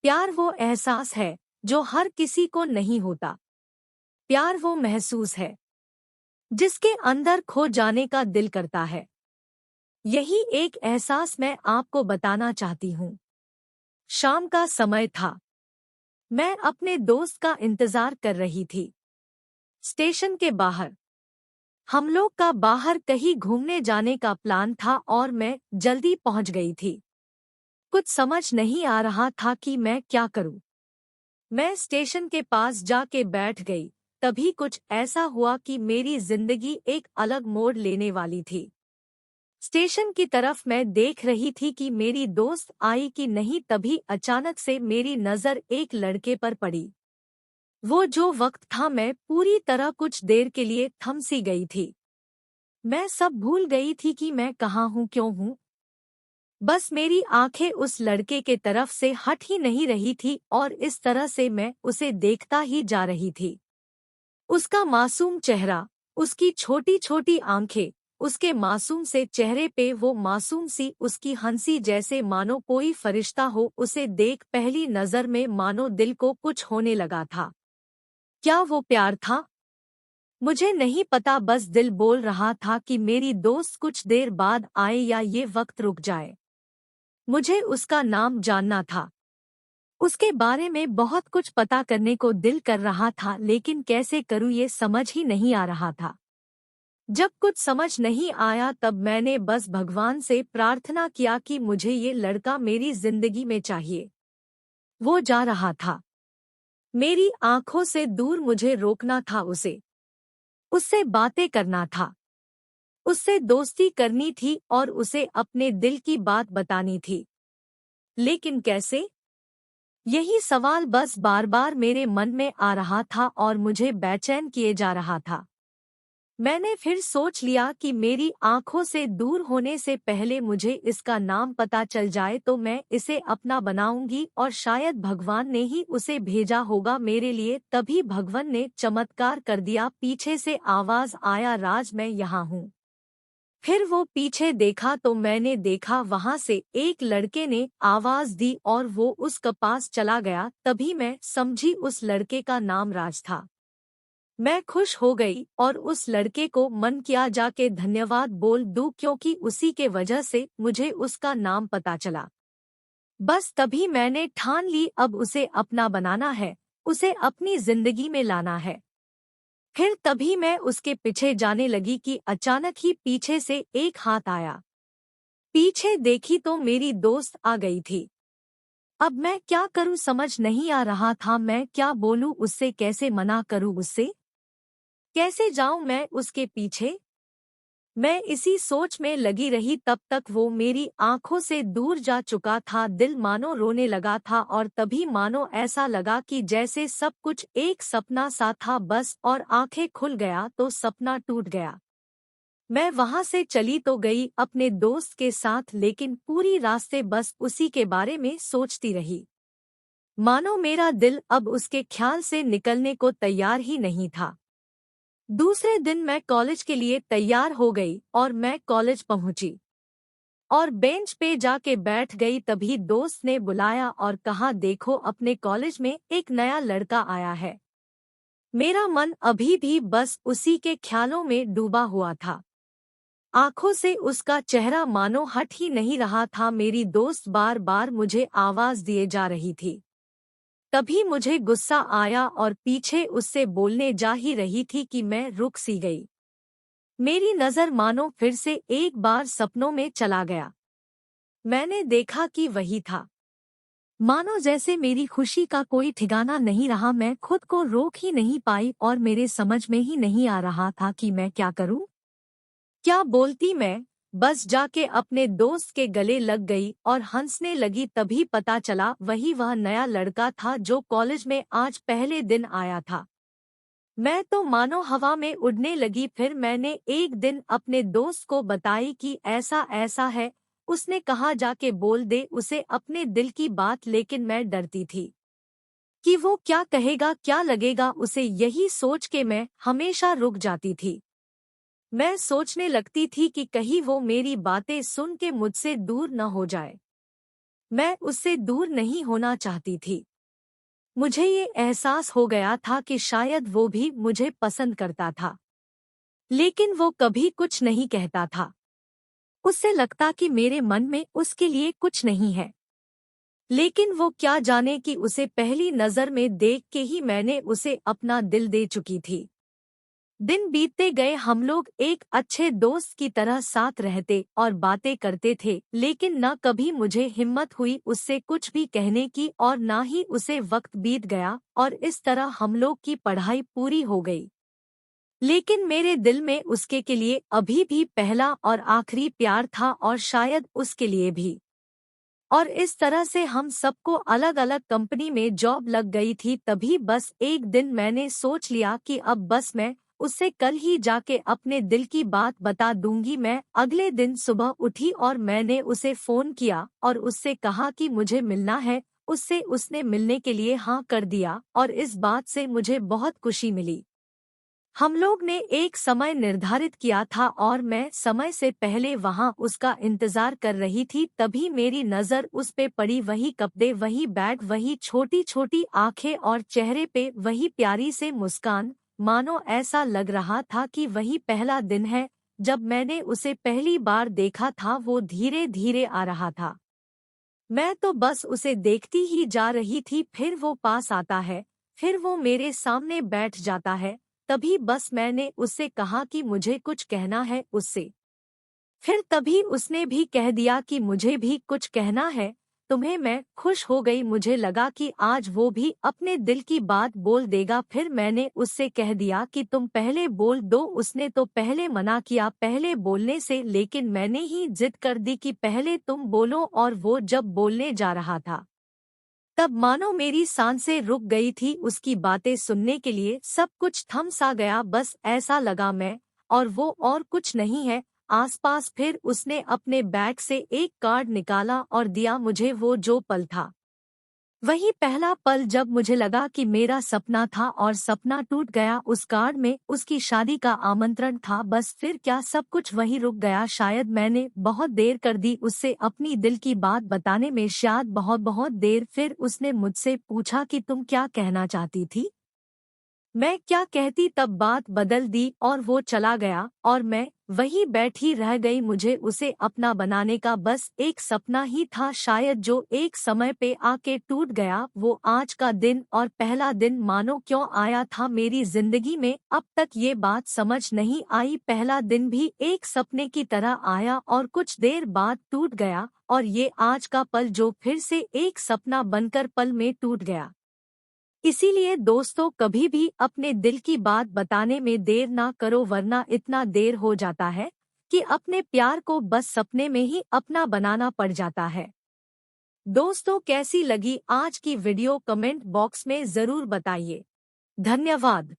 प्यार वो एहसास है जो हर किसी को नहीं होता। प्यार वो महसूस है जिसके अंदर खो जाने का दिल करता है। यही एक एहसास मैं आपको बताना चाहती हूँ। शाम का समय था। मैं अपने दोस्त का इंतजार कर रही थी। स्टेशन के बाहर। हम लोग का बाहर कहीं घूमने जाने का प्लान था और मैं जल्दी पहुंच गई थी। कुछ समझ नहीं आ रहा था कि मैं क्या करूं। मैं स्टेशन के पास जाके बैठ गई। तभी कुछ ऐसा हुआ कि मेरी जिंदगी एक अलग मोड़ लेने वाली थी। स्टेशन की तरफ मैं देख रही थी कि मेरी दोस्त आई कि नहीं, तभी अचानक से मेरी नजर एक लड़के पर पड़ी। वो जो वक्त था, मैं पूरी तरह कुछ देर के लिए थम सी गई थी। मैं सब भूल गई थी कि मैं कहाँ हूँ, क्यों हूँ। बस मेरी आंखें उस लड़के के तरफ से हट ही नहीं रही थी और इस तरह से मैं उसे देखता ही जा रही थी। उसका मासूम चेहरा, उसकी छोटी छोटी आंखें, उसके मासूम से चेहरे पे वो मासूम सी उसकी हंसी, जैसे मानो कोई फरिश्ता हो। उसे देख पहली नजर में मानो दिल को कुछ होने लगा था। क्या वो प्यार था? मुझे नहीं पता, बस दिल बोल रहा था कि मेरी दोस्त कुछ देर बाद आए या ये वक्त रुक जाए। मुझे उसका नाम जानना था। उसके बारे में बहुत कुछ पता करने को दिल कर रहा था, लेकिन कैसे करूँ ये समझ ही नहीं आ रहा था। जब कुछ समझ नहीं आया तब मैंने बस भगवान से प्रार्थना किया कि मुझे ये लड़का मेरी जिंदगी में चाहिए। वो जा रहा था। मेरी आंखों से दूर, मुझे रोकना था उसे। उससे बातें करना था। उससे दोस्ती करनी थी और उसे अपने दिल की बात बतानी थी। लेकिन कैसे? यही सवाल बस बार बार मेरे मन में आ रहा था और मुझे बेचैन किए जा रहा था। मैंने फिर सोच लिया कि मेरी आंखों से दूर होने से पहले मुझे इसका नाम पता चल जाए तो मैं इसे अपना बनाऊंगी और शायद भगवान ने ही उसे भेजा होगा मेरे लिए। तभी भगवान ने चमत्कार कर दिया। पीछे से आवाज आया, राज मैं यहाँ हूँ। फिर वो पीछे देखा तो मैंने देखा वहां से एक लड़के ने आवाज दी और वो उसके पास चला गया। तभी मैं समझी उस लड़के का नाम राज था। मैं खुश हो गई और उस लड़के को मन किया जाके धन्यवाद बोल दूं, क्योंकि उसी के वजह से मुझे उसका नाम पता चला। बस तभी मैंने ठान ली, अब उसे अपना बनाना है, उसे अपनी जिंदगी में लाना है। फिर तभी मैं उसके पीछे जाने लगी कि अचानक ही पीछे से एक हाथ आया। पीछे देखी तो मेरी दोस्त आ गई थी। अब मैं क्या करूं समझ नहीं आ रहा था। मैं क्या बोलूं उससे, कैसे मना करूं उससे, कैसे जाऊं मैं उसके पीछे। मैं इसी सोच में लगी रही तब तक वो मेरी आंखों से दूर जा चुका था। दिल मानो रोने लगा था और तभी मानो ऐसा लगा कि जैसे सब कुछ एक सपना सा था बस, और आंखें खुल गया तो सपना टूट गया। मैं वहां से चली तो गई अपने दोस्त के साथ, लेकिन पूरी रास्ते बस उसी के बारे में सोचती रही। मानो मेरा दिल अब उसके ख्याल से निकलने को तैयार ही नहीं था। दूसरे दिन मैं कॉलेज के लिए तैयार हो गई और मैं कॉलेज पहुंची और बेंच पे जाके बैठ गई। तभी दोस्त ने बुलाया और कहा, देखो अपने कॉलेज में एक नया लड़का आया है। मेरा मन अभी भी बस उसी के ख्यालों में डूबा हुआ था। आंखों से उसका चेहरा मानो हट ही नहीं रहा था। मेरी दोस्त बार बार मुझे आवाज दिए जा रही थी। तभी मुझे गुस्सा आया और पीछे उससे बोलने जा ही रही थी कि मैं रुक सी गई। मेरी नजर मानो फिर से एक बार सपनों में चला गया। मैंने देखा कि वही था। मानो जैसे मेरी खुशी का कोई ठिकाना नहीं रहा। मैं खुद को रोक ही नहीं पाई और मेरे समझ में ही नहीं आ रहा था कि मैं क्या करूं, क्या बोलती मैं। बस जाके अपने दोस्त के गले लग गई और हंसने लगी। तभी पता चला वही वह नया लड़का था जो कॉलेज में आज पहले दिन आया था। मैं तो मानो हवा में उड़ने लगी। फिर मैंने एक दिन अपने दोस्त को बताई कि ऐसा ऐसा है। उसने कहा जाके बोल दे उसे अपने दिल की बात, लेकिन मैं डरती थी कि वो क्या कहेगा, क्या लगेगा उसे। यही सोच के मैं हमेशा रुक जाती थी। मैं सोचने लगती थी कि कहीं वो मेरी बातें सुन के मुझसे दूर न हो जाए। मैं उससे दूर नहीं होना चाहती थी। मुझे ये एहसास हो गया था कि शायद वो भी मुझे पसंद करता था, लेकिन वो कभी कुछ नहीं कहता था। उससे लगता कि मेरे मन में उसके लिए कुछ नहीं है। लेकिन वो क्या जाने कि उसे पहली नज़र में देख के ही मैंने उसे अपना दिल दे चुकी थी। दिन बीतते गए, हम लोग एक अच्छे दोस्त की तरह साथ रहते और बातें करते थे, लेकिन न कभी मुझे हिम्मत हुई उससे कुछ भी कहने की और ना ही उसे वक्त बीत गया और इस तरह हम लोग की पढ़ाई पूरी हो गई। लेकिन मेरे दिल में उसके के लिए अभी भी पहला और आखिरी प्यार था और शायद उसके लिए भी। और इस तरह से हम सबको अलग अलग कंपनी में जॉब लग गई थी। तभी बस एक दिन मैंने सोच लिया कि अब बस मैं उससे कल ही जाके अपने दिल की बात बता दूंगी। मैं अगले दिन सुबह उठी और मैंने उसे फोन किया और उससे कहा कि मुझे मिलना है। उससे उसने मिलने के लिए हाँ कर दिया और इस बात से मुझे बहुत खुशी मिली। हम लोग ने एक समय निर्धारित किया था और मैं समय से पहले वहां उसका इंतजार कर रही थी। तभी मेरी नजर उस पे पड़ी। वही कपड़े, वही बैग, वही छोटी छोटी आंखें और चेहरे पे वही प्यारी से मुस्कान। मानो ऐसा लग रहा था कि वही पहला दिन है जब मैंने उसे पहली बार देखा था। वो धीरे धीरे आ रहा था। मैं तो बस उसे देखती ही जा रही थी। फिर वो पास आता है, फिर वो मेरे सामने बैठ जाता है। तभी बस मैंने उससे कहा कि मुझे कुछ कहना है उससे। फिर तभी उसने भी कह दिया कि मुझे भी कुछ कहना है तुम्हें। मैं खुश हो गई। मुझे लगा कि आज वो भी अपने दिल की बात बोल देगा। फिर मैंने उससे कह दिया कि तुम पहले बोल दो। उसने तो पहले मना किया पहले बोलने से, लेकिन मैंने ही जिद कर दी कि पहले तुम बोलो। और वो जब बोलने जा रहा था तब मानो मेरी सांसें रुक गई थी। उसकी बातें सुनने के लिए सब कुछ थम सा गया। बस ऐसा लगा मैं और वो और कुछ नहीं है आसपास। फिर उसने अपने बैग से एक कार्ड निकाला और दिया मुझे। वो जो पल था वही पहला पल जब मुझे लगा कि मेरा सपना था और सपना टूट गया। उस कार्ड में उसकी शादी का आमंत्रण था। बस फिर क्या, सब कुछ वहीं रुक गया। शायद मैंने बहुत देर कर दी उससे अपनी दिल की बात बताने में, शायद बहुत बहुत देर। फिर उसने मुझसे पूछा कि तुम क्या कहना चाहती थी। मैं क्या कहती, तब बात बदल दी और वो चला गया और मैं वहीं बैठी रह गई। मुझे उसे अपना बनाने का बस एक सपना ही था शायद, जो एक समय पे आके टूट गया। वो आज का दिन और पहला दिन मानो क्यों आया था मेरी जिंदगी में, अब तक ये बात समझ नहीं आई। पहला दिन भी एक सपने की तरह आया और कुछ देर बाद टूट गया, और ये आज का पल जो फिर से एक सपना बनकर पल में टूट गया। इसीलिए दोस्तों, कभी भी अपने दिल की बात बताने में देर ना करो, वरना इतना देर हो जाता है कि अपने प्यार को बस सपने में ही अपना बनाना पड़ जाता है। दोस्तों, कैसी लगी आज की वीडियो कमेंट बॉक्स में जरूर बताइए। धन्यवाद।